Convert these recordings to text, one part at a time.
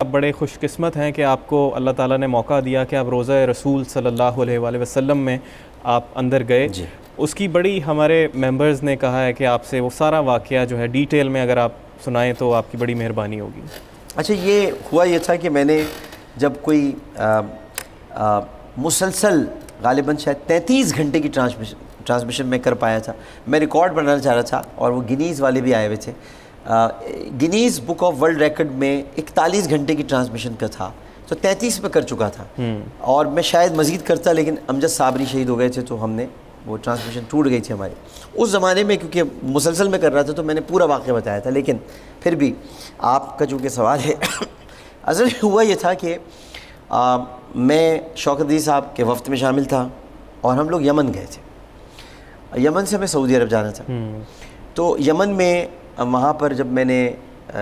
آپ بڑے خوش قسمت ہیں کہ آپ کو اللہ تعالیٰ نے موقع دیا کہ آپ روضہ رسول صلی اللہ علیہ وآلہ وسلم میں آپ اندر گئے جی اس کی بڑی ہمارے ممبرز نے کہا ہے کہ آپ سے وہ سارا واقعہ جو ہے ڈیٹیل میں اگر آپ سنائیں تو آپ کی بڑی مہربانی ہوگی۔ اچھا، یہ ہوا یہ تھا کہ میں نے جب کوئی مسلسل غالباً شاید 33 گھنٹے کی ٹرانسمیشن میں کر پایا تھا، میں ریکارڈ بنانا چاہ رہا تھا اور وہ گنیز والے بھی آئے ہوئے تھے۔ Guinness book of world record میں 41 گھنٹے کی ٹرانسمیشن کا تھا، تو 33 پہ کر چکا تھا اور میں شاید مزید کرتا، لیکن امجد صابری شہید ہو گئے تھے تو ہم نے وہ ٹرانسمیشن ٹوٹ گئی تھی ہماری اس زمانے میں، کیونکہ مسلسل میں کر رہا تھا تو میں نے پورا واقعہ بتایا تھا۔ لیکن پھر بھی آپ کا چونکہ سوال ہے اصل ہوا یہ تھا کہ میں شوکت عزیز صاحب کے وفد میں شامل تھا اور ہم لوگ یمن گئے تھے۔ یمن سے ہمیں سعودی عرب جانا تھا، تو یمن میں وہاں پر جب میں نے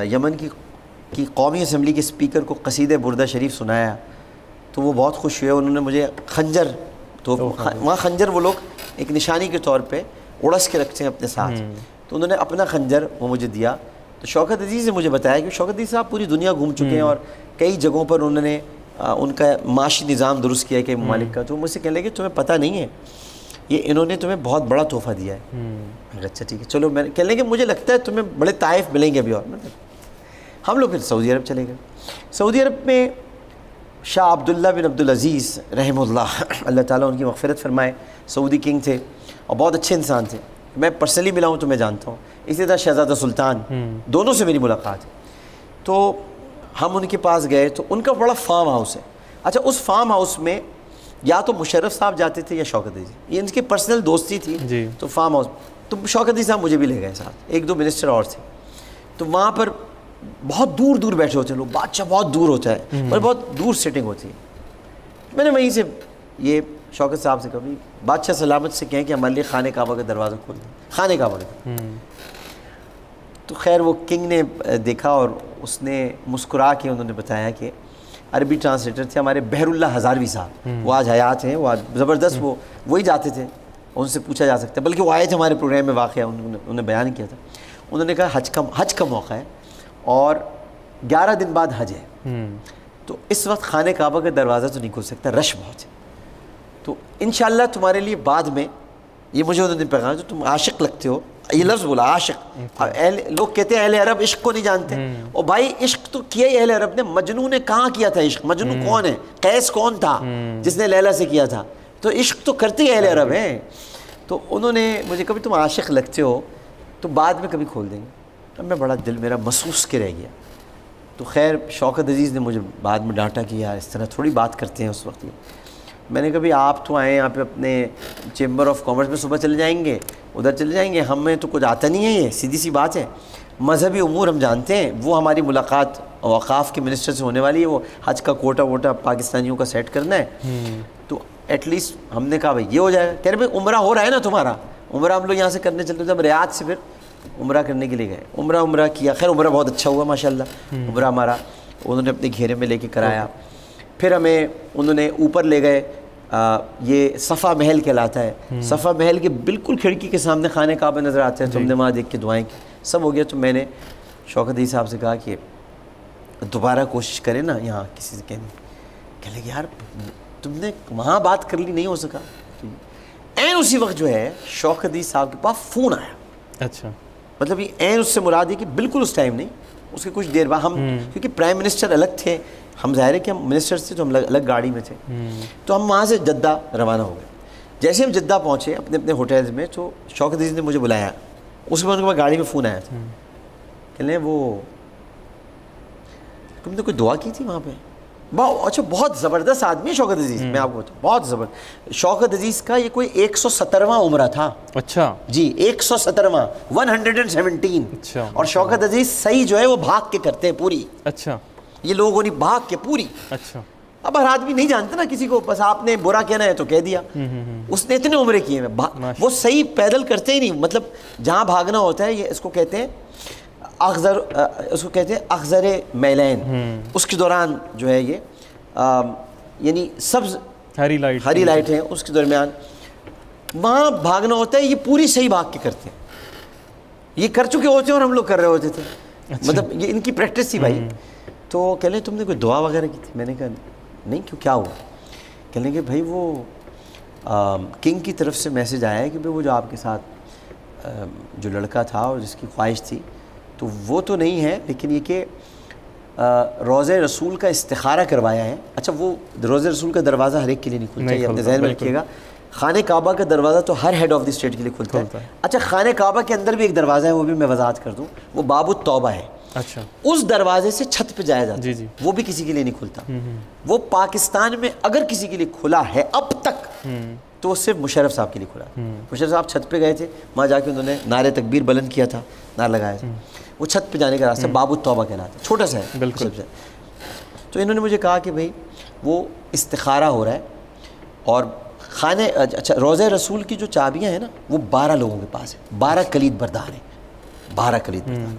یمن کی قومی اسمبلی کے اسپیکر کو قصیدہ بردہ شریف سنایا تو وہ بہت خوش ہوئے۔ انہوں نے مجھے خنجر، تو وہاں خنجر وہ لوگ ایک نشانی کے طور پہ اڑس کے رکھتے ہیں اپنے ساتھ، تو انہوں نے اپنا خنجر وہ مجھے دیا۔ تو شوکت عزیز نے مجھے بتایا کہ شوکت عزیز صاحب پوری دنیا گھوم چکے ہیں اور کئی جگہوں پر انہوں نے ان کا معاشی نظام درست کیا ہے کئی ممالک کا، تو مجھ سے کہنے لگے تمہیں پتہ نہیں ہے یہ انہوں نے تمہیں بہت بڑا تحفہ دیا ہے۔ اچھا ٹھیک ہے چلو، میں کہنے لگے مجھے لگتا ہے تمہیں بڑے طائف ملیں گے ابھی، اور ہم لوگ پھر سعودی عرب چلے گئے۔ سعودی عرب میں شاہ عبداللہ بن عبدالعزیز رحمہ اللہ، اللہ تعالیٰ ان کی مغفرت فرمائے، سعودی کنگ تھے اور بہت اچھے انسان تھے، میں پرسنلی ملا ہوں تو میں جانتا ہوں۔ اسی طرح شہزادہ سلطان، دونوں سے میری ملاقات ہے۔ تو ہم ان کے پاس گئے تو ان کا بڑا فارم ہاؤس ہے۔ اچھا، اس فارم ہاؤس میں یا تو مشرف صاحب جاتے تھے یا شوکت عزیز، یہ ان کی پرسنل دوستی تھی تو فارم ہاؤس، تو شوکت عزیز صاحب مجھے بھی لے گئے ساتھ، ایک دو منسٹر اور تھے۔ تو وہاں پر بہت دور دور بیٹھے ہوتے ہیں لوگ، بادشاہ بہت دور ہوتا ہے اور بہت دور سیٹنگ ہوتی ہے۔ میں نے وہیں سے یہ شوکت صاحب سے کبھی بادشاہ سلامت سے کہیں کہ ہمارے لیے خانہ کعبہ کا دروازہ کھول دیں، خانہ کعبہ کا۔ تو خیر وہ کنگ نے دیکھا اور اس نے مسکرا کے انہوں نے بتایا کہ عربی ٹرانسلیٹر تھے ہمارے بحر اللہ ہزاروی صاحب، وہ آج حیات ہیں، وہ زبردست، وہی جاتے تھے، ان سے پوچھا جا سکتا ہے، بلکہ وہ آئے تھے ہمارے پروگرام میں، واقعہ انہوں نے بیان کیا تھا۔ انہوں نے کہا حج کا موقع ہے اور 11 دن بعد حج ہے، تو اس وقت خانہ کعبہ کا دروازہ تو نہیں کھل سکتا، رش بہت ہے، تو انشاءاللہ تمہارے لیے بعد میں، یہ مجھے انہوں نے پیغام، جو تم عاشق لگتے ہو، یہ لفظ بولا عاشق، لوگ کہتے ہیں اہل عرب عشق کو نہیں جانتے، اور بھائی عشق تو کیا ہی اہل عرب نے، مجنون نے کہاں کیا تھا عشق؟ مجنون کون ہے؟ قیس کون تھا جس نے لیلا سے کیا تھا؟ تو عشق تو کرتے ہی اہل عرب ہیں۔ تو انہوں نے مجھے کبھی تم عاشق لگتے ہو تو بعد میں کبھی کھول دیں گے، اب میں بڑا دل میرا محسوس کے رہ گیا۔ تو خیر شوکت عزیز نے مجھے بعد میں ڈانٹا کہ یار اس طرح تھوڑی بات کرتے ہیں اس وقت۔ میں نے کبھی آپ تو آئے یہاں پہ اپنے چیمبر آف کامرس میں، صبح چلے جائیں گے ادھر چلے جائیں گے، ہمیں تو کچھ آتا نہیں ہے، یہ سیدھی سی بات ہے۔ مذہبی امور ہم جانتے ہیں، وہ ہماری ملاقات اوقاف کے منسٹر سے ہونے والی ہے، وہ حج کا کوٹا ووٹا پاکستانیوں کا سیٹ کرنا ہے، تو ایٹ لیسٹ ہم نے کہا بھائی یہ ہو جائے گا۔ کہہ رہے بھائی عمرہ ہو رہا ہے نا تمہارا؟ عمرہ ہم لوگ یہاں سے کرنے چلتے تھے، ہم ریاض سے پھر عمرہ کرنے کے لیے گئے، عمرہ کیا، خیر عمرہ بہت اچھا ہوا ماشاءاللہ، عمرہ ہمارا انہوں نے اپنے گھیرے میں لے کے کرایا۔ پھر ہمیں انہوں نے اوپر لے گئے، یہ صفا محل کہلاتا ہے، صفا محل کے بالکل کھڑکی کے سامنے خانہ کعبہ نظر آتے ہیں، تو ہم نے وہاں دیکھ کے دعائیں کی، سب ہو گیا۔ تو میں نے شوکت عزیز صاحب سے کہا کہ دوبارہ کوشش کریں نا یہاں کسی سے کہنے لگے یار تم نے وہاں بات کر لی، نہیں ہو سکا۔ این اسی وقت جو ہے شوکت عزیز صاحب کے پاس فون آیا۔ اچھا، مطلب یہ این اس سے مراد ہے کہ بالکل اس ٹائم نہیں، اس کے کچھ دیر بعد ہم، کیونکہ پرائم منسٹر الگ تھے، ہم ظاہر ہے کہ ہم منسٹرز تھے تو ہم الگ گاڑی میں تھے، تو ہم وہاں سے جدہ روانہ ہو گئے۔ جیسے ہم جدہ پہنچے اپنے اپنے ہوٹلز میں، تو شوکت عزیز نے مجھے بلایا، اس کے بعد ان کے پاس گاڑی میں فون آیا تھا، کہنے وہ تم نے کوئی دعا کی تھی وہاں پہ؟ اچھا، بہت زبردست آدمی ہے شوکت عزیز، میں آپ کو بتاؤں بہت زبردست۔ شوکت عزیز کا یہ کوئی 117واں عمرہ تھا۔ اچھا جی، 117واں 117، اور شوکت عزیز صحیح جو ہے وہ بھاگ کے کرتے ہیں پوری۔ اچھا، یہ لوگوں نے بھاگ کے پوری۔ اچھا، اب ہر آدمی نہیں جانتا نا کسی کو، بس آپ نے برا کہنا ہے تو کہہ دیا۔ اس نے اتنے عمرے کیے ہیں، وہ صحیح پیدل کرتے ہی نہیں، مطلب جہاں بھاگنا ہوتا ہے، یہ اس کو کہتے ہیں اخذر میلین، اس کے دوران جو ہے یہ یعنی سبز ہری لائٹ ہے اس کے درمیان، وہاں بھاگنا ہوتا ہے، یہ پوری صحیح بھاگ کے کرتے ہیں، یہ کر چکے ہوتے ہیں اور ہم لوگ کر رہے ہوتے تھے، مطلب یہ ان کی پریکٹس تھی بھائی۔ تو کہہ لیں تم نے کوئی دعا وغیرہ کی تھی؟ میں نے کہا نہیں، کیوں، کیا ہوا؟ کہہ لیں کہ بھائی وہ کنگ کی طرف سے میسج آیا ہے کہ بھائی وہ جو آپ کے ساتھ جو لڑکا تھا اور جس کی خواہش تھی تو وہ تو نہیں ہے، لیکن یہ کہ روضہ رسول کا استخارہ کروایا ہے. اچھا، وہ روضہ رسول کا دروازہ ہر ایک کے لیے نہیں کھلتا، یہ اپنے ذہن میں رکھیے گا. خانہ کعبہ کا دروازہ تو ہر ہیڈ آف دی اسٹیٹ کے لیے کھلتا ہے. اچھا، خانہ کعبہ کے اندر بھی ایک دروازہ ہے، وہ بھی میں وضاحت کر دوں، وہ باب التوبہ ہے. اچھا، اس دروازے سے چھت پہ جایا جاتا ہے. جی وہ بھی کسی کے لیے نہیں کھلتا. وہ پاکستان میں اگر کسی کے لیے کھلا ہے اب تک تو صرف مشرف صاحب کے لیے کھلا. مشرف صاحب چھت پہ گئے تھے، وہاں جا کے انہوں نے نعرے تکبیر بلند کیا تھا، نعرہ لگایا تھا. وہ چھت پہ جانے کا راستہ باب التوبہ کہلاتا ہے، چھوٹا سا ہے بالکل. تو انہوں نے مجھے کہا کہ بھائی وہ استخارہ ہو رہا ہے اور خانہ، اچھا روضہ رسول کی جو چابیاں ہیں نا وہ 12 لوگوں کے پاس ہے، 12 کلید بردار ہیں، 12 کلید بردار،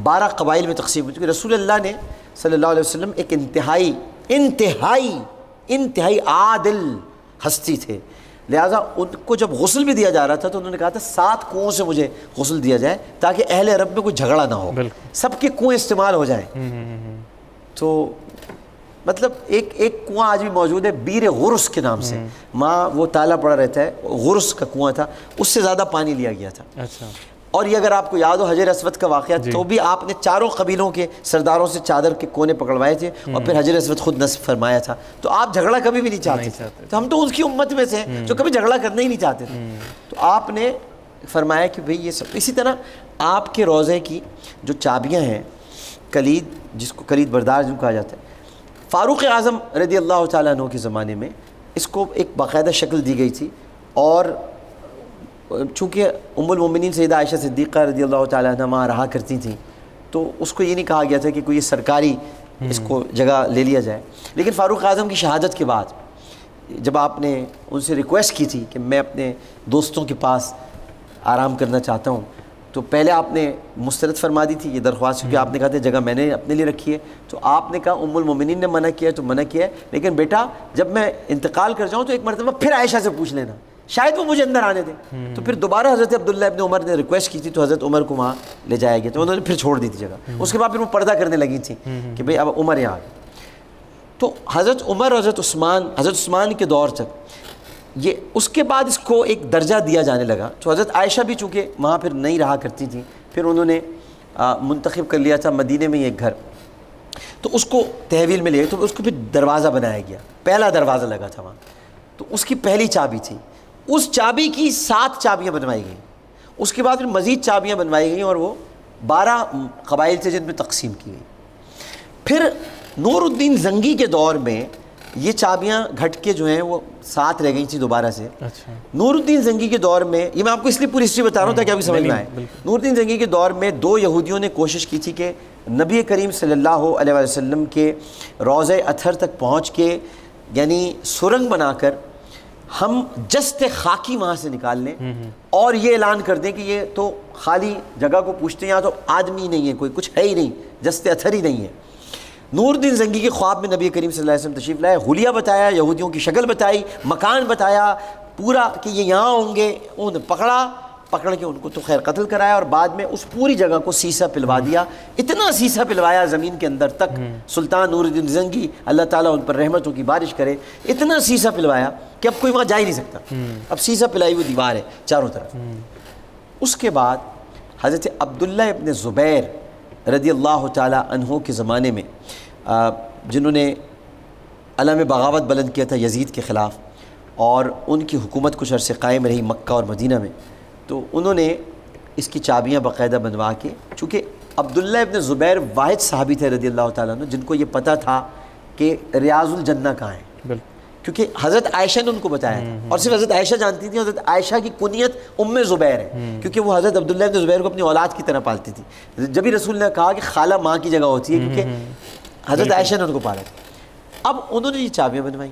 12 قبائل میں تقسیم ہوئی. کیونکہ رسول اللہ نے صلی اللہ علیہ وسلم ایک انتہائی عادل ہستی تھے، لہٰذا ان کو جب غسل بھی دیا جا رہا تھا تو انہوں نے کہا تھا 7 کنوؤں سے مجھے غسل دیا جائے تاکہ اہل عرب میں کوئی جھگڑا نہ ہو، سب کے کنویں استعمال ہو جائیں. تو مطلب ایک کنواں آج بھی موجود ہے بیر غرس کے نام سے، ماں وہ تالا پڑا رہتا ہے، غرس کا کنواں تھا، اس سے زیادہ پانی لیا گیا تھا. اچھا، اور یہ اگر آپ کو یاد ہو حجر اسود کا واقعہ تو بھی آپ نے 4 قبیلوں کے سرداروں سے چادر کے کونے پکڑوائے تھے اور پھر حجر اسود خود نصب فرمایا تھا. تو آپ جھگڑا کبھی بھی نہیں چاہتے تھے، تو ہم تو اس کی امت میں سے جو کبھی جھگڑا کرنا ہی نہیں چاہتے تھے. تو آپ نے فرمایا کہ بھئی یہ سب. اسی طرح آپ کے روضے کی جو چابیاں ہیں، کلید، جس کو کلید بردار جن کو کہا جاتا ہے، فاروق اعظم رضی اللہ تعالیٰ عنہ کے زمانے میں اس کو ایک باقاعدہ شکل دی گئی تھی. اور چونکہ ام المومنین سیدہ عائشہ صدیقہ رضی اللہ تعالیٰ عنہ وہاں رہا کرتی تھیں تو اس کو یہ نہیں کہا گیا تھا کہ کوئی سرکاری اس کو جگہ لے لیا جائے. لیکن فاروق اعظم کی شہادت کے بعد جب آپ نے ان سے ریکویسٹ کی تھی کہ میں اپنے دوستوں کے پاس آرام کرنا چاہتا ہوں، تو پہلے آپ نے مسترد فرما دی تھی یہ درخواست، کیونکہ آپ نے کہا تھا جگہ میں نے اپنے لیے رکھی ہے. تو آپ نے کہا ام المومنین نے منع کیا تو منع کیا ہے، لیکن بیٹا جب میں انتقال کر جاؤں تو ایک مرتبہ پھر عائشہ سے پوچھ لینا، شاید وہ مجھے اندر آنے دیں. تو پھر دوبارہ حضرت عبداللہ ابن عمر نے ریکویسٹ کی تھی تو حضرت عمر کو وہاں لے جایا گیا، تو انہوں نے پھر چھوڑ دی تھی جگہ. اس کے بعد پھر وہ پردہ کرنے لگی تھیں کہ بھئی اب عمر یہاں. تو حضرت عمر اور حضرت عثمان کے دور تک یہ، اس کے بعد اس کو ایک درجہ دیا جانے لگا. تو حضرت عائشہ بھی چونکہ وہاں پھر نہیں رہا کرتی تھیں، پھر انہوں نے منتخب کر لیا تھا مدینے میں ایک گھر، تو اس کو تحویل میں لے گئے. تو اس کو پھر دروازہ بنایا گیا، پہلا دروازہ لگا تھا وہاں. تو اس کی پہلی چابی تھی، اس چابی کی 7 چابیاں بنوائی گئیں. اس کے بعد پھر مزید چابیاں بنوائی گئیں اور وہ 12 قبائل تھے جن میں تقسیم کی گئی. پھر نور الدین زنگی کے دور میں یہ چابیاں گھٹ کے جو ہیں وہ 7 رہ گئی تھیں دوبارہ سے. اچھا، نور الدین زنگی کے دور میں، یہ میں آپ کو اس لیے پوری ہسٹری بتا رہا ہوں تاکہ آپ کو سمجھ میں آئے. نور الدین زنگی کے دور میں 2 یہودیوں نے کوشش کی تھی کہ نبی کریم صلی اللہ علیہ وسلم کے روضہ اطہر تک پہنچ کے، یعنی سرنگ بنا کر ہم جست خاکی وہاں سے نکال لیں اور یہ اعلان کر دیں کہ یہ تو خالی جگہ کو پوچھتے ہیں، یہاں تو آدمی نہیں ہے، کوئی کچھ ہے ہی نہیں، جست اطہر ہی نہیں ہے. نور الدین زنگی کے خواب میں نبی کریم صلی اللہ علیہ وسلم تشریف لائے، حلیہ بتایا، یہودیوں کی شکل بتائی، مکان بتایا پورا کہ یہ یہاں ہوں گے. انہوں نے پکڑ کے ان کو تو خیر قتل کرایا اور بعد میں اس پوری جگہ کو سیسا پلوا دیا. اتنا سیسا پلوایا زمین کے اندر تک، سلطان نور الدین زنگی اللہ تعالیٰ ان پر رحمتوں کی بارش کرے، اتنا سیسا پلوایا کہ اب کوئی وہاں جا ہی نہیں سکتا. اب سیسا پلائی ہوئی دیوار ہے چاروں طرف. اس کے بعد حضرت عبداللہ ابن زبیر رضی اللہ تعالیٰ عنہ کے زمانے میں، جنہوں نے علم بغاوت بلند کیا تھا یزید کے خلاف، اور ان کی حکومت کچھ عرصے قائم رہی مکہ اور مدینہ میں، تو انہوں نے اس کی چابیاں باقاعدہ بنوا کے، چونکہ عبداللہ ابن زبیر واحد صحابی تھے رضی اللہ تعالیٰ عنہ جن کو یہ پتہ تھا کہ ریاض الجنہ کہاں ہے، کیونکہ حضرت عائشہ نے ان کو بتایا تھا. اور صرف حضرت عائشہ جانتی تھی. حضرت عائشہ کی کنیت ام زبیر ہے کیونکہ وہ حضرت عبداللہ ابن زبیر کو اپنی اولاد کی طرح پالتی تھی. جب ہی رسول نے کہا کہ خالہ ماں کی جگہ ہوتی ہے، کیونکہ حضرت عائشہ نے ان کو پالا تھا. اب انہوں نے یہ چابیاں بنوائی.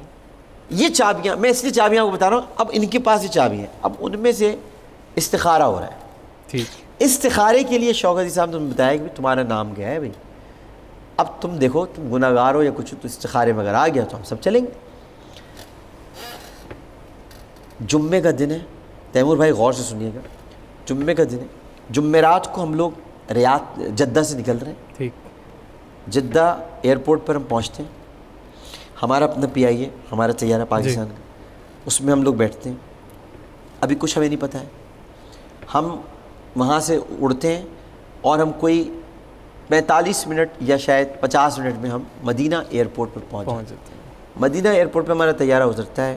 یہ چابیاں میں اس لیے چابیاں کو بتا رہا ہوں، اب ان کے پاس یہ چابیاں ہیں، اب ان میں سے استخارہ ہو رہا ہے. استخارے کے لیے شوکت علی صاحب نے بتایا کہ تمہارا نام کیا ہے بھائی، اب تم دیکھو تم گناہ گار ہو یا کچھ، تو استخارے میں اگر آ گیا تو ہم سب چلیں گے. جمعے کا دن ہے، تیمور بھائی غور سے سنیے گا، جمعے کا دن ہے، جمعرات کو ہم لوگ ریاض جدہ سے نکل رہے ہیں. جدہ ایئرپورٹ پر ہم پہنچتے ہیں، ہمارا اپنا پی آئی ہے، ہمارا طیارہ پاکستان کا، اس میں ہم لوگ بیٹھتے ہیں، ابھی کچھ ہمیں نہیں پتہ ہے، ہم وہاں سے اڑتے ہیں اور ہم کوئی 45 منٹ یا شاید 50 منٹ میں ہم مدینہ ایئرپورٹ پر پہنچ جاتے ہیں۔ مدینہ ایئرپورٹ پہ ہمارا طیارہ اترتا ہے،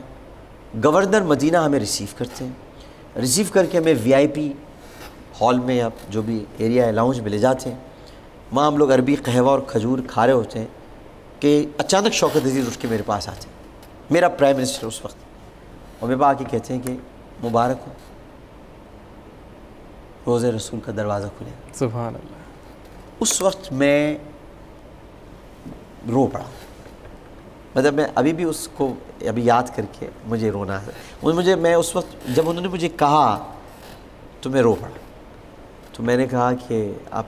گورنر مدینہ ہمیں ریسیو کرتے ہیں، ریسیو کر کے ہمیں وی آئی پی ہال میں یا جو بھی ایریا ہے لاؤنج میں لے جاتے ہیں، وہاں ہم لوگ عربی قہوہ اور کھجور کھا رہے ہوتے ہیں کہ اچانک شوکت عزیز اٹھ کے میرے پاس آتے ہیں، میرا پرائم منسٹر اس وقت، اور میرے پاس آ کے کہتے ہیں کہ مبارک ہو، روز رسول کا دروازہ کھلے۔ سبحان اللہ۔ اس وقت میں رو پڑا، مطلب میں ابھی بھی اس کو ابھی یاد کر کے مجھے رونا ہے، میں اس وقت جب انہوں نے مجھے کہا تو میں رو پڑا، تو میں نے کہا کہ آپ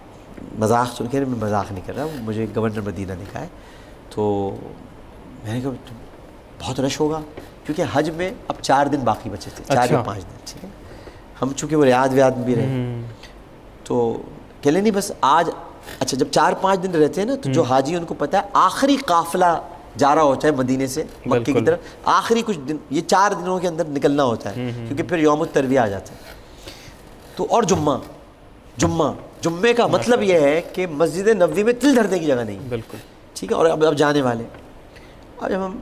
مذاق سن کے، میں مذاق نہیں کر رہا، مجھے گورنر مدینہ نے کہا ہے، تو میں نے کہا بہت رش ہوگا کیونکہ حج میں اب 4 دن باقی بچے تھے، 4 یا 5 دن، ٹھیک ہے، ہم چونکہ وہ ریاض ویاد میں بھی رہے، تو کہ لیں نہیں بس آج، اچھا جب 4-5 دن رہتے ہیں نا تو جو حاجی ان کو پتہ ہے آخری قافلہ جا رہا ہوتا ہے مدینے سے مکے کی طرف، آخری کچھ دن، یہ 4 دنوں کے اندر نکلنا ہوتا ہے کیونکہ پھر یوم الترویہ آ جاتا ہے، تو اور جمعے کا مطلب یہ ہے کہ مسجد نبوی میں تل دھرنے کی جگہ نہیں، بالکل ٹھیک ہے، اور اب جانے والے، اب جب ہم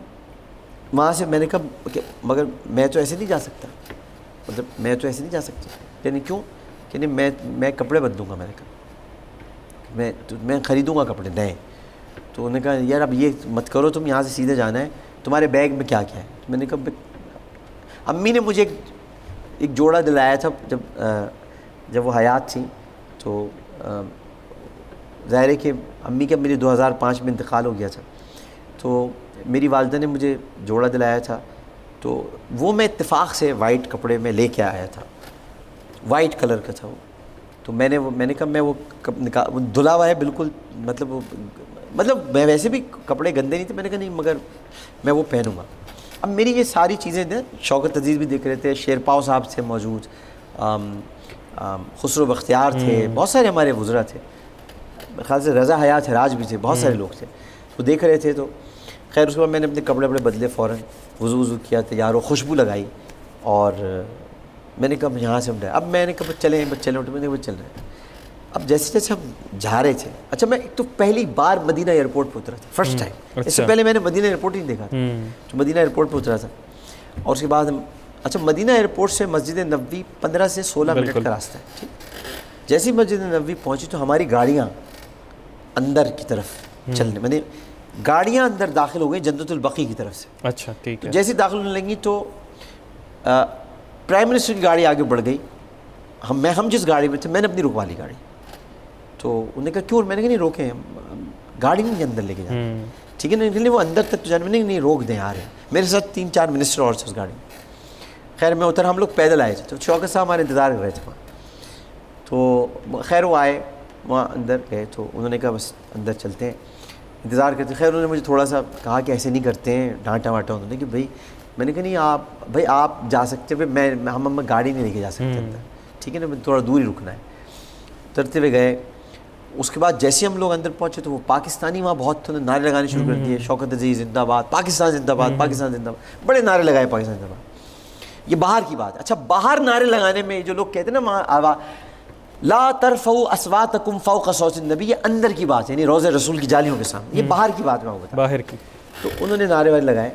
وہاں سے، میں نے کہا کہ مگر میں تو ایسے نہیں جا سکتا، مطلب میں تو ایسے نہیں جا سکتا، یعنی کیوں کہ نہیں میں کپڑے بدلوں گا، میں نے کہا میں خریدوں گا کپڑے نئے، تو انہوں نے کہا یار اب یہ مت کرو، تم یہاں سے سیدھے جانا ہے، تمہارے بیگ میں کیا کیا ہے، میں نے کہا امی نے مجھے ایک جوڑا دلایا تھا جب وہ حیات تھی، تو ظاہر ہے کہ امی کا میری 2005 میں انتقال ہو گیا تھا، تو میری والدہ نے مجھے جوڑا دلایا تھا، تو وہ میں اتفاق سے وائٹ کپڑے میں لے کے آیا تھا، وائٹ کلر کا تھا وہ، تو میں نے کہا میں وہ دھلا ہوا ہے بالکل، مطلب میں ویسے بھی کپڑے گندے نہیں تھے، میں نے کہا نہیں مگر میں وہ پہنوں گا۔ اب میری یہ ساری چیزیں نا، شوکت عزیز بھی دیکھ رہے تھے، شیرپاؤ صاحب تھے موجود، خسرو بختیار تھے، بہت سارے ہمارے وزراء تھے، میرے خیال سے رضا حیات حراج بھی تھے، بہت سارے لوگ تھے، وہ دیکھ رہے تھے، تو خیر اس کے بعد میں نے اپنے کپڑے بدلے، فوراً وضو کیا، تیار ہو، خوشبو لگائی، اور میں نے کہا یہاں سے ہم جائیں، اب میں نے کہا چلیں اٹھے، میں نے کہا چل رہے ہیں، اب جیسے جیسے ہم جا رہے تھے، اچھا میں ایک تو پہلی بار مدینہ ایئرپورٹ پہ اترا تھا، فرسٹ ٹائم، اس سے پہلے میں نے مدینہ ایئرپورٹ ہی نہیں دیکھا تھا، تو مدینہ ایئرپورٹ پہ اترا تھا، اور اس کے بعد ہم، اچھا مدینہ ایئرپورٹ سے مسجد نبوی 15 سے 16 منٹ کا راستہ ہے، ٹھیک، جیسے ہی مسجد نبوی پہنچی تو ہماری گاڑیاں اندر کی طرف چلنے، میں نے گاڑیاں اندر داخل ہو گئی جنت البقیع کی طرف سے، اچھا ٹھیک ہے، جیسے داخل ہونے لگی تو پرائم منسٹر کی گاڑی آگے بڑھ گئی، ہم جس گاڑی میں تھے، میں نے اپنی رکوا لی گاڑی، تو انہوں نے کہا کیوں، میں نے کہا نہیں روکیں، گاڑی نہیں اندر لے کے جانا، ٹھیک ہے، نہیں وہ اندر تک تو جانے میں نہیں روک دیں، آ رہے ہیں، میرے ساتھ 3-4 منسٹر اور تھے اس گاڑی میں، خیر میں اتر، ہم لوگ پیدل آئے تھے، تو شوکت صاحب ہمارے انتظار کر رہے تھے وہاں، تو خیر وہ آئے، وہاں اندر گئے، تو انہوں نے کہا بس اندر چلتے ہیں، انتظار کرتے، خیر انہوں نے مجھے تھوڑا سا کہا کہ ایسے نہیں کرتے ہیں، ڈانٹا واٹا انہوں نے کہ بھائی، میں نے کہا نہیں آپ جا سکتے ہیں، ہم گاڑی نہیں لے کے جا سکتے اندر، ٹھیک ہے نا، تھوڑا دور ہی رکنا ہے، اترتے ہوئے گئے، اس کے بعد جیسے ہم لوگ اندر پہنچے تو وہ پاکستانی وہاں بہت تھے، نعرے لگانے شروع کر دیے، شوکت عزیز زندہ باد، پاکستان زندہ باد، پاکستان زندہ باد، بڑے نعرے لگائے پاکستان زندہ باد، یہ باہر کی بات ہے، اچھا باہر نعرے لگانے میں جو لوگ کہتے ہیں نا لا ترفعوا اصواتکم فوق صوت النبی، یہ اندر کی بات ہے، یعنی روضہ رسول کی جالیوں کے سامنے، یہ باہر کی بات میں بتا، باہر کی، تو انہوں نے نعرے والے لگائے،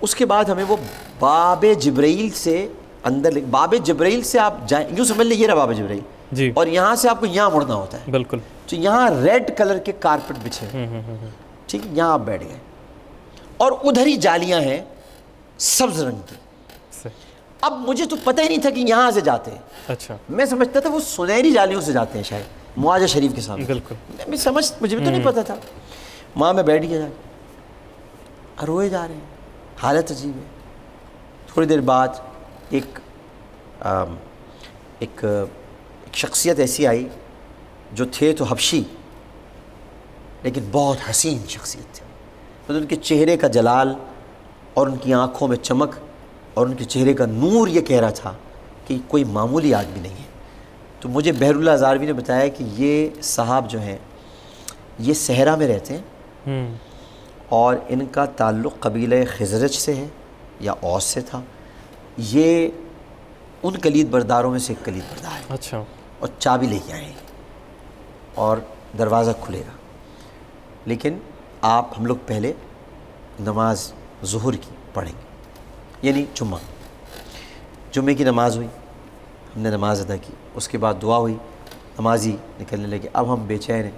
اس کے بعد ہمیں وہ باب جبرائیل سے اندر، باب جبرائیل سے آپ جائیں، یوں سمجھ لیں یہ رہا باب جبرائیل، جی، اور یہاں سے آپ کو یہاں مڑنا ہوتا ہے، بالکل، تو یہاں ریڈ کلر کے کارپٹ بچھے، ٹھیک، یہاں آپ بیٹھ گئے، اور ادھر ہی جالیاں ہیں سبز رنگ کی، اب مجھے تو پتہ ہی نہیں تھا کہ یہاں سے جاتے ہیں، اچھا میں سمجھتا تھا وہ سنہری جالیوں سے جاتے ہیں شاید معاذ شریف کے سامنے، بالکل، مجھے بھی تو نہیں پتہ تھا، وہاں میں بیٹھ گیا، روئے جا رہے ہیں، حالت عجیب ہے، تھوڑی دیر بعد ایک شخصیت ایسی آئی جو تھے تو حبشی لیکن بہت حسین شخصیت تھی، مطلب ان کے چہرے کا جلال اور ان کی آنکھوں میں چمک اور ان کے چہرے کا نور یہ کہہ رہا تھا کہ کوئی معمولی آدمی نہیں ہے، تو مجھے بہر اللہ ہزاروی نے بتایا کہ یہ صاحب جو ہیں یہ صحرا میں رہتے ہیں اور ان کا تعلق قبیلہ خزرج سے ہے یا اوس سے تھا. یہ ان کلید برداروں میں سے ایک کلید بردار ہے. اچھا. اور چابی لے کے آئیں گے اور دروازہ کھلے گا. لیکن ہم لوگ پہلے نماز ظہر کی پڑھیں گے، یعنی جمعے کی نماز ہوئی، ہم نے نماز ادا کی، اس کے بعد دعا ہوئی، نمازی نکلنے لگے. اب ہم بے چین ہیں.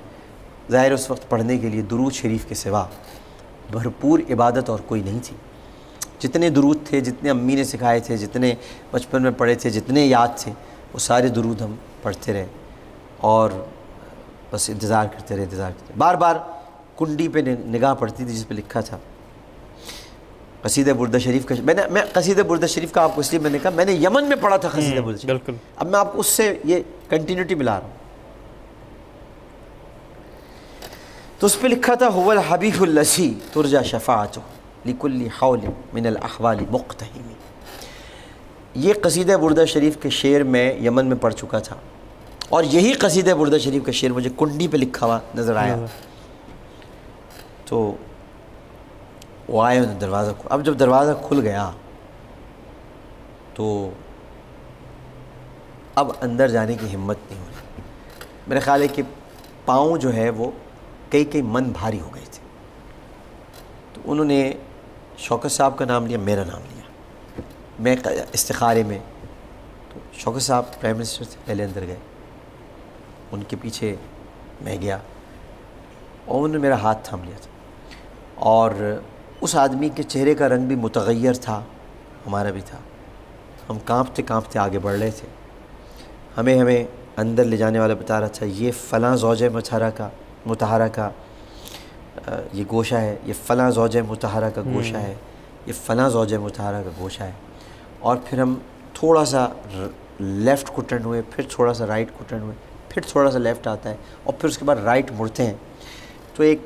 ظاہر اس وقت پڑھنے کے لیے درود شریف کے سوا بھرپور عبادت اور کوئی نہیں تھی. جتنے درود تھے، جتنے امی نے سکھائے تھے، جتنے بچپن میں پڑھے تھے، جتنے یاد تھے، وہ سارے درود ہم پڑھتے رہے اور بس انتظار کرتے رہے. بار بار کنڈی پہ نگاہ پڑتی تھی جس پہ لکھا تھا قصیدہ بردہ شریف کا. میں قصیدہ بردہ شریف کا آپ کو اس لیے میں نے کہا، میں نے یمن میں پڑھا تھا قصیدہ بردہ شریف. بالکل. اب میں آپ کو اس سے یہ کنٹینیوٹی ملا رہا ہوں. تو اس پہ لکھا تھا هو الحبیب الذی ترجى شفاعته لكل حول من الاحوال مقتحم. یہ قصیدہ بردہ شریف کے شعر میں یمن میں پڑھ چکا تھا اور یہی قصیدہ بردہ شریف کا شعر مجھے کنڈی پہ لکھا ہوا نظر آیا. تو وہ آئے انہیں دروازہ اب جب دروازہ کھل گیا تو اب اندر جانے کی ہمت نہیں ہو رہی. میرا خیال ہے کہ پاؤں جو ہے وہ کئی من بھاری ہو گئے تھے. تو انہوں نے شوکت صاحب کا نام لیا، میرا نام لیا. میں استخارے میں، تو شوکت صاحب پرائم منسٹر تھے، پہلے اندر گئے، ان کے پیچھے میں گیا اور انہوں نے میرا ہاتھ تھام لیا تھا. اور اس آدمی کے چہرے کا رنگ بھی متغیر تھا، ہمارا بھی تھا. ہم کانپتے کانپتے آگے بڑھ رہے تھے. ہمیں اندر لے جانے والا بتا رہا تھا یہ فلاں زوجہ مطہرہ کا یہ گوشہ ہے، یہ فلاں زوجہ مطہرہ کا گوشہ ہے، یہ فلاں زوجہ مطہرہ کا گوشہ ہے. اور پھر ہم تھوڑا سا لیفٹ کو ٹرن ہوئے، پھر تھوڑا سا رائٹ کو ٹرن ہوئے، پھر تھوڑا سا لیفٹ آتا ہے اور پھر اس کے بعد رائٹ مڑتے ہیں. تو ایک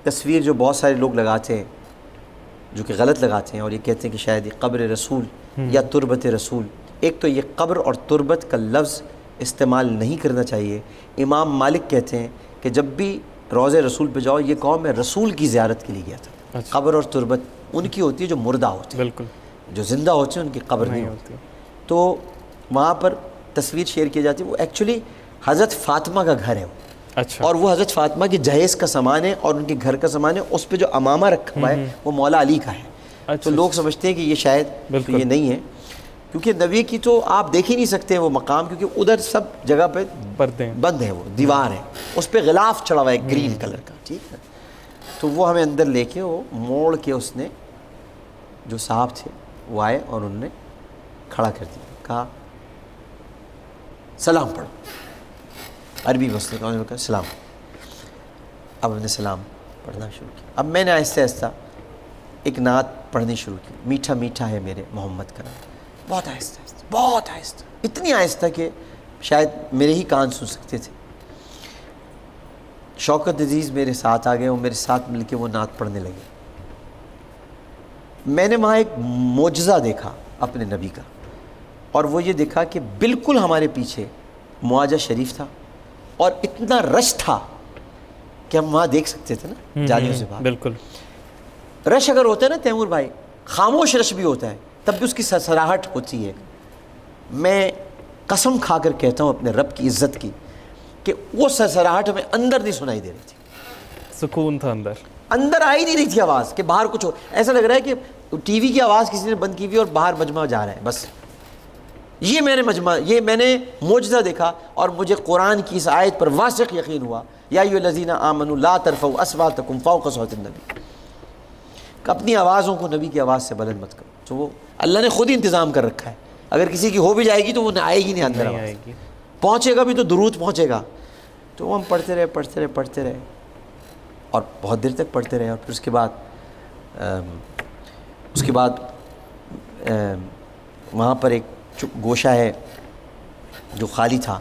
تصویر جو بہت سارے لوگ لگاتے ہیں، جو کہ غلط لگاتے ہیں اور یہ کہتے ہیں کہ شاید یہ قبر رسول یا تربت رسول. ایک تو یہ قبر اور تربت کا لفظ استعمال نہیں کرنا چاہیے. امام مالک کہتے ہیں کہ جب بھی روضہ رسول پہ جاؤ، یہ قوم میں رسول کی زیارت کے لیے گیا تھا. قبر اور تربت ان کی ہوتی ہے جو مردہ ہوتی ہے، بالکل، جو زندہ ہوتے ہیں ان کی قبر نہیں ہوتی. تو وہاں پر تصویر شیئر کی جاتی ہے. وہ ایکچولی حضرت فاطمہ کا گھر ہے وہ. اچھا. اور وہ حضرت فاطمہ کی جہیز کا سامان ہے اور ان کے گھر کا سامان ہے. اس پہ جو امامہ رکھا ہوا ہے وہ مولا علی کا ہے. تو لوگ سمجھتے ہیں کہ یہ شاید یہ نہیں ہے، کیونکہ نبی کی تو آپ دیکھ ہی نہیں سکتے وہ مقام، کیونکہ ادھر سب جگہ پہ بند ہے، وہ دیوار ہے، اس پہ غلاف چڑھا ہوا ہے گرین کلر کا. ٹھیک ہے. تو وہ ہمیں اندر لے کے وہ موڑ کے اس نے جو صاحب تھے وہ آئے اور انہوں نے کھڑا کر دیا، کہا سلام پڑھو. عربی مسئلے کا انہوں نے کہا سلام. اب ہم نے سلام پڑھنا شروع کیا. اب میں نے آہستہ آہستہ ایک نعت پڑھنی شروع کی، میٹھا میٹھا ہے میرے محمد کا نام. بہت آہستہ آہستہ، بہت آہستہ، اتنی آہستہ کہ شاید میرے ہی کان سن سکتے تھے. شوکت عزیز میرے ساتھ آ گئے اور میرے ساتھ مل کے وہ نعت پڑھنے لگے. میں نے وہاں ایک معجزہ دیکھا اپنے نبی کا، اور وہ یہ دیکھا کہ بالکل ہمارے پیچھے معاجہ شریف تھا اور اتنا رش تھا کہ ہم وہاں دیکھ سکتے تھے نا جالیوں سے باہر. بالکل. رش اگر ہوتا ہے نا تیمور بھائی، خاموش رش بھی ہوتا ہے، تب بھی اس کی سرسراہٹ ہوتی ہے. میں قسم کھا کر کہتا ہوں اپنے رب کی عزت کی کہ وہ سرسراہٹ ہمیں اندر نہیں سنائی دے رہی تھی. سکون تھا اندر آ ہی نہیں رہی تھی آواز کہ باہر کچھ ہو. ایسا لگ رہا ہے کہ ٹی وی کی آواز کسی نے بند کی ہوئی اور باہر مجمع جا رہا ہے. بس یہ میں نے معجزہ دیکھا اور مجھے قرآن کی اس آیت پر واثق یقین ہوا، یا ایھا الذین آمنوا لا ترفعوا اصواتکم فوق صوت النبی، کہ اپنی آوازوں کو نبی کی آواز سے بلند مت کرو. تو وہ اللہ نے خود ہی انتظام کر رکھا ہے، اگر کسی کی ہو بھی جائے گی تو وہ آئے گی نہیں اندر آواز، پہنچے گا بھی تو درود پہنچے گا. تو وہ ہم پڑھتے رہے اور بہت دیر تک پڑھتے رہے. اور پھر اس کے بعد وہاں پر ایک گوشہ ہے جو خالی تھا،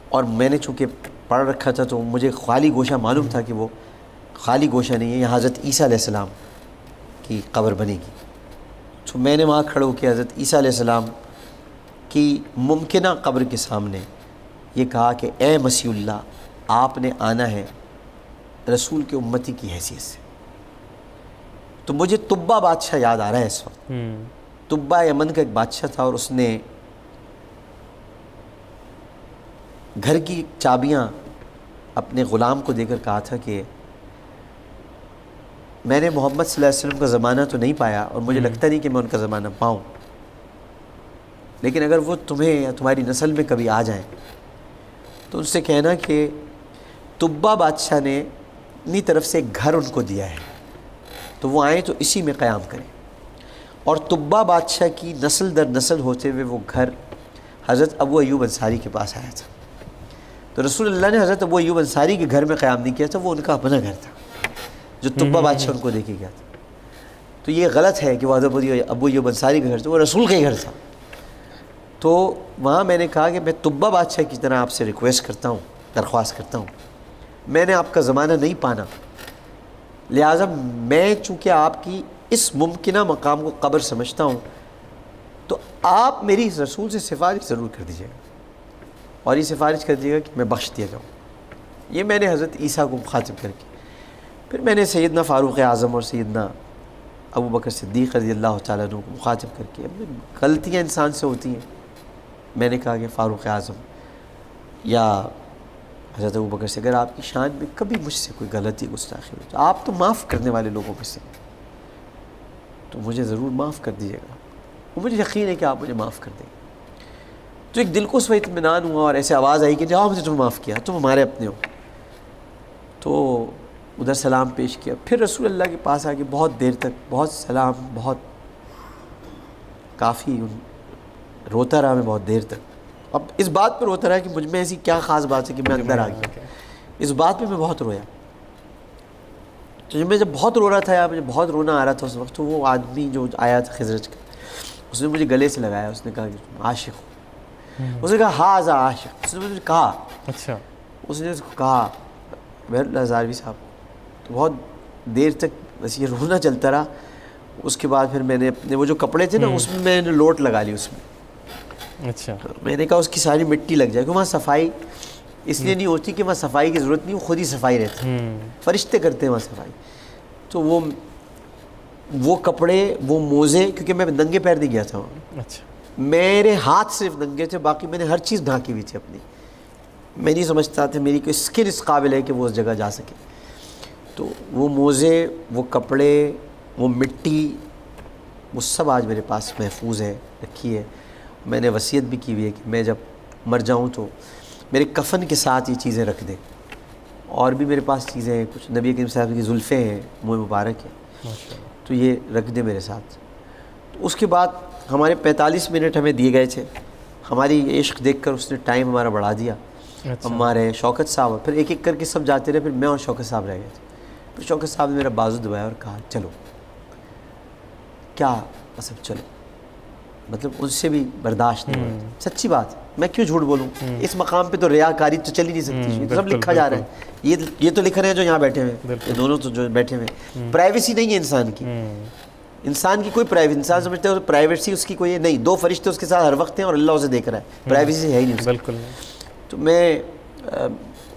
اور میں نے چونکہ پڑھ رکھا تھا تو مجھے خالی گوشہ معلوم تھا کہ وہ خالی گوشہ نہیں ہے، یہاں حضرت عیسیٰ علیہ السلام کی قبر بنے گی. تو میں نے وہاں کھڑے ہو کے حضرت عیسیٰ علیہ السلام کی ممکنہ قبر کے سامنے یہ کہا کہ اے مسیح اللہ، آپ نے آنا ہے رسول کے امتی کی حیثیت سے. تو مجھے طبہ بادشاہ یاد آ رہا ہے اس وقت. طبہ یمن کا ایک بادشاہ تھا اور اس نے گھر کی چابیاں اپنے غلام کو دے کر کہا تھا کہ میں نے محمد صلی اللہ علیہ وسلم کا زمانہ تو نہیں پایا اور مجھے لگتا نہیں کہ میں ان کا زمانہ پاؤں، لیکن اگر وہ تمہیں یا تمہاری نسل میں کبھی آ جائیں تو ان سے کہنا کہ طبہ بادشاہ نے اپنی طرف سے ایک گھر ان کو دیا ہے، تو وہ آئیں تو اسی میں قیام کریں. اور طبہ بادشاہ کی نسل در نسل ہوتے ہوئے وہ گھر حضرت ابو ایوب انصاری کے پاس آیا تھا. تو رسول اللہ نے حضرت ابو ایوب انصاری کے گھر میں قیام نہیں کیا تھا، وہ ان کا اپنا گھر تھا جو طبہ بادشاہ ان کو دے کے گیا تھا. تو یہ غلط ہے کہ وہ حضرت ابو ایوب انصاری کا گھر تھا، وہ رسول کا ہی گھر تھا. تو وہاں میں نے کہا کہ میں طبہ بادشاہ کی طرح آپ سے ریکویسٹ کرتا ہوں، درخواست کرتا ہوں، میں نے آپ کا زمانہ نہیں پانا، لہٰذا میں چونکہ آپ کی اس ممکنہ مقام کو قبر سمجھتا ہوں تو آپ میری اس رسول سے سفارش ضرور کر دیجیے گا اور یہ سفارش کر دیجیے گا کہ میں بخش دیا جاؤں. یہ میں نے حضرت عیسیٰ کو مخاطب کر کے، پھر میں نے سیدنا فاروق اعظم اور سیدنا ابو بکر صدیق رضی اللہ تعالیٰ عنہ کو مخاطب کر کے، غلطیاں انسان سے ہوتی ہیں، میں نے کہا کہ فاروق اعظم یا حضرت ابو بکر سے اگر آپ کی شان میں کبھی مجھ سے کوئی غلطی گستاخی ہو تو آپ تو معاف کرنے والے لوگوں میں سے، تو مجھے ضرور معاف کر دیجیے گا. وہ مجھے یقین ہے کہ آپ مجھے معاف کر دیں گے. تو ایک دل کو اس وقت اطمینان ہوا اور ایسے آواز آئی کہ جاؤ مجھے تمہیں معاف کیا، تم ہمارے اپنے ہو. تو ادھر سلام پیش کیا، پھر رسول اللہ کے پاس آ کے بہت دیر تک بہت سلام، بہت کافی روتا رہا میں بہت دیر تک. اب اس بات پر روتا رہا کہ مجھ میں ایسی کیا خاص بات ہے کہ میں اندر آ گیا. اس بات پہ میں بہت رویا. تو میں جب بہت رو رہا تھا یا مجھے بہت رونا آ رہا تھا اس وقت، تو وہ آدمی جو آیا تھا خزرج کا، اس نے مجھے گلے سے لگایا، اس نے کہا کہ تم عاشق ہو. اس نے کہا ہاذا عاشق. اس نے مجھے کہا، اچھا، اس نے اس کو کہا بہر ہزاروی صاحب. تو بہت دیر تک بس یہ رونا چلتا رہا. اس کے بعد پھر میں نے اپنے وہ جو کپڑے تھے نا اس میں نے لوٹ لگا لی اس میں. اچھا، میں نے کہا اس کی ساری مٹی لگ جائے، کیونکہ وہاں صفائی اس لیے نہیں ہوتی کہ وہاں صفائی کی ضرورت نہیں، وہ خود ہی صفائی رہتی ہے، فرشتے کرتے ہیں وہاں صفائی. تو وہ کپڑے، وہ موزے، کیونکہ میں ننگے پیر نہیں گیا تھا وہاں، اچھا، میرے ہاتھ صرف ننگے تھے، باقی میں نے ہر چیز ڈھانکی ہوئی تھی اپنی. میں نہیں سمجھتا تھا میری کوئی اسکن اس قابل ہے کہ وہ اس جگہ جا سکے. تو وہ موزے، وہ کپڑے، وہ مٹی، وہ سب آج میرے پاس محفوظ ہے، رکھی ہے. میں نے وصیت بھی کی ہوئی ہے کہ میں جب مر جاؤں تو میرے کفن کے ساتھ یہ چیزیں رکھ دیں. اور بھی میرے پاس چیزیں ہیں، کچھ نبی کریم صاحب کی زلفیں ہیں، منہ مبارک ہے، تو یہ رکھ دیں میرے ساتھ. تو اس کے بعد ہمارے 45 منٹ ہمیں دیے گئے تھے. ہماری عشق دیکھ کر اس نے ٹائم ہمارا بڑھا دیا. ہمارے شوکت صاحب، پھر ایک ایک کر کے سب جاتے رہے، پھر میں اور شوکت صاحب رہ گئے تھے. پھر شوکت صاحب نے میرا بازو دبایا اور کہا چلو. کیا مطلب چلو، مطلب ان سے بھی برداشت نہیں ہوا. سچی بات، میں کیوں جھوٹ بولوں؟ اس مقام پہ تو ریاکاری تو چل ہی نہیں سکتی. یہ تو سب لکھا جا رہا ہے، یہ تو لکھ رہے ہیں جو یہاں بیٹھے ہوئے، یہ دونوں تو جو بیٹھے ہوئے. پرائیویسی نہیں ہے انسان کی، انسان کی کوئی پرائیویسی، انسان سمجھتے ہیں پرائیویسی اس کی کوئی نہیں. دو فرشتے اس کے ساتھ ہر وقت ہیں اور اللہ اسے دیکھ رہا ہے، پرائیویسی ہے ہی نہیں. بالکل. تو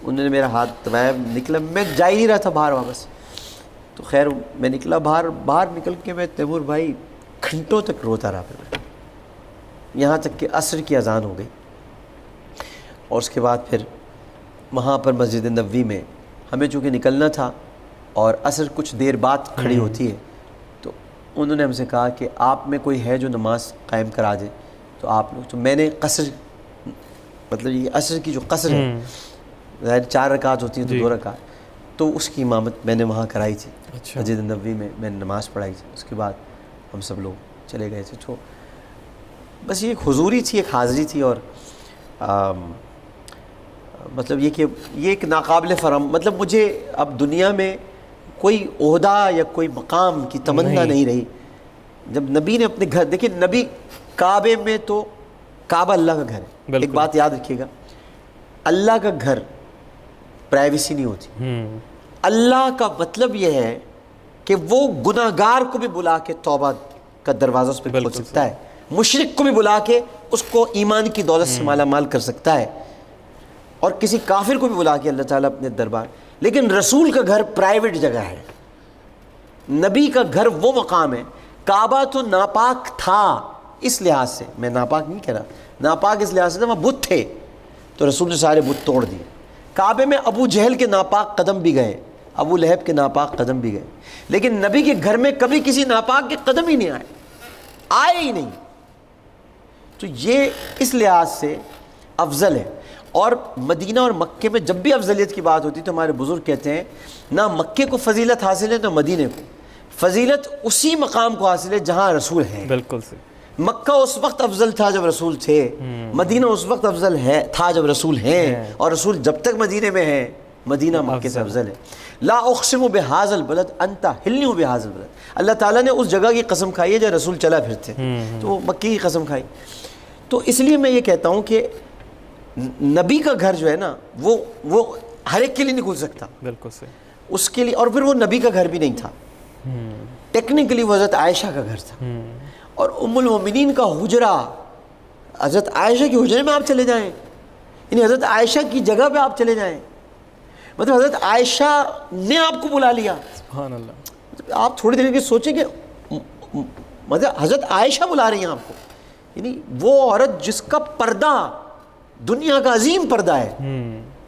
انہوں نے میرا ہاتھ دبایا، نکلا، میں جا ہی نہیں رہا تھا باہر واپس. تو خیر میں نکلا باہر نکل کے میں تیمور بھائی گھنٹوں تک روتا رہا. پھر یہاں تک کہ عصر کی اذان ہو گئی. اور اس کے بعد پھر وہاں پر مسجد نبوی میں ہمیں چونکہ نکلنا تھا اور عصر کچھ دیر بعد کھڑی ہوتی ہے، تو انہوں نے ہم سے کہا کہ آپ میں کوئی ہے جو نماز قائم کرا دے. تو آپ لوگ، تو میں نے قصر، مطلب یہ عصر کی جو قصر ہے، ظاہر 4 رکعت ہوتی ہیں تو 2 رکعت، تو اس کی امامت میں نے وہاں کرائی تھی. مسجد نبوی میں میں نے نماز پڑھائی تھی. اس کے بعد ہم سب لوگ چلے گئے تھے. تو بس یہ ایک حضوری تھی، ایک حاضری تھی. اور مطلب یہ کہ یہ ایک ناقابل فرام، مطلب مجھے اب دنیا میں کوئی عہدہ یا کوئی مقام کی تمنا نہیں رہی. جب نبی نے اپنے گھر، دیکھیں نبی کعبے میں، تو کعبہ اللہ کا گھر ہے. ایک بات یاد رکھیے گا، اللہ کا گھر پرائیویسی نہیں ہوتی. اللہ کا مطلب یہ ہے کہ وہ گناہگار کو بھی بلا کے توبہ کا دروازہ اس پہ کھول سکتا ہے، مشرک کو بھی بلا کے اس کو ایمان کی دولت سے مالا مال کر سکتا ہے، اور کسی کافر کو بھی بلا کے اللہ تعالیٰ اپنے دربار. لیکن رسول کا گھر پرائیویٹ جگہ ہے. نبی کا گھر وہ مقام ہے. کعبہ تو ناپاک تھا اس لحاظ سے, میں ناپاک نہیں کہہ رہا, ناپاک اس لحاظ سے وہاں بت تھے تو رسول نے سارے بت توڑ دیے. کعبے میں ابو جہل کے ناپاک قدم بھی گئے, ابو لہب کے ناپاک قدم بھی گئے, لیکن نبی کے گھر میں کبھی کسی ناپاک کے قدم ہی نہیں آئے ہی نہیں. تو یہ اس لحاظ سے افضل ہے. اور مدینہ اور مکے میں جب بھی افضلیت کی بات ہوتی تو ہمارے بزرگ کہتے ہیں نہ مکے کو فضیلت حاصل ہے نہ مدینے کو. فضیلت اسی مقام کو حاصل ہے جہاں رسول ہے. بالکل سے. مکہ اس وقت افضل تھا جب رسول تھے, مدینہ اس وقت افضل تھا جب رسول ہیں, اور رسول جب تک مدینے میں ہیں مدینہ مکے سے افضل ہے. لا اقسم بہذا البلد انت حل بہذا البلد. اللہ تعالیٰ نے اس جگہ کی قسم کھائی ہے جہاں رسول چلا پھرتے, تو وہ مکے کی قسم کھائی. تو اس لیے میں یہ کہتا ہوں کہ نبی کا گھر جو ہے نا وہ ہر ایک کے لیے نہیں کھل سکتا. بالکل سے. اس کے لیے, اور پھر وہ نبی کا گھر بھی نہیں تھا, ٹیکنیکلی وہ حضرت عائشہ کا گھر تھا. اور ام المومنین کا حجرہ, حضرت عائشہ کے حجرے میں آپ چلے جائیں, یعنی حضرت عائشہ کی جگہ پہ آپ چلے جائیں, مطلب حضرت عائشہ نے آپ کو بلا لیا. سبحان اللہ. مطلب آپ تھوڑی دیر کے سوچیں کہ مطلب حضرت عائشہ بلا رہی ہیں آپ کو, یعنی وہ عورت جس کا پردہ دنیا کا عظیم پردہ ہے,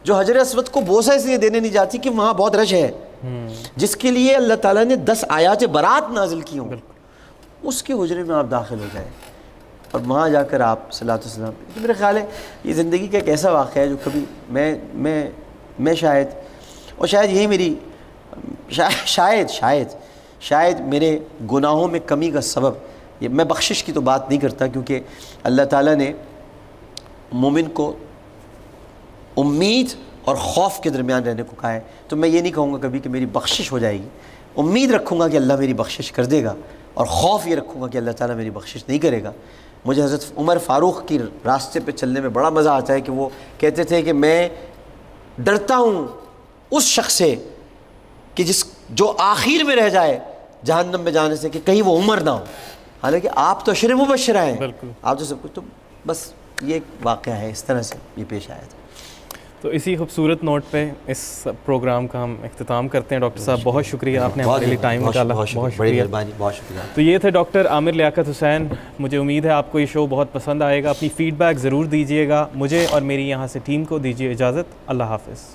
جو حجر اسود کو بوسہ اس لیے دینے نہیں جاتی کہ وہاں بہت رش ہے, جس کے لیے اللہ تعالیٰ نے 10 آیات برات نازل کی ہوں, اس کے حجرے میں آپ داخل ہو جائیں اور وہاں جا کر آپ صلاۃ والسلام. میرا خیال ہے یہ زندگی کا ایک ایسا واقعہ ہے جو کبھی میں شاید یہی میری شاید میرے گناہوں میں کمی کا سبب, یہ میں بخشش کی تو بات نہیں کرتا کیونکہ اللہ تعالیٰ نے مومن کو امید اور خوف کے درمیان رہنے کو کہا ہے. تو میں یہ نہیں کہوں گا کبھی کہ میری بخشش ہو جائے گی, امید رکھوں گا کہ اللہ میری بخشش کر دے گا, اور خوف یہ رکھوں گا کہ اللہ تعالیٰ میری بخشش نہیں کرے گا. مجھے حضرت عمر فاروق کی راستے پہ چلنے میں بڑا مزہ آتا ہے کہ وہ کہتے تھے کہ میں ڈرتا ہوں اس شخص سے کہ جو آخر میں رہ جائے جہنم میں جانے سے, کہ کہیں وہ عمر نہ ہو. حالانکہ آپ تو اشر مبشرہ ہیں, آپ تو سب کچھ, تو بس یہ ایک واقعہ ہے, اس طرح سے یہ پیش آیا تھا. تو اسی خوبصورت نوٹ پہ اس پروگرام کا ہم اختتام کرتے ہیں. ڈاکٹر صاحب بہت شکریہ, آپ نے ہمارے لیے ٹائم نکالا, بہت شکریہ. بہت شکریہ. تو یہ تھے ڈاکٹر عامر لیاقت حسین. مجھے امید ہے آپ کو یہ شو بہت پسند آئے گا. اپنی فیڈ بیک ضرور دیجیے گا. مجھے اور میری یہاں سے ٹیم کو دیجیے اجازت. اللہ حافظ.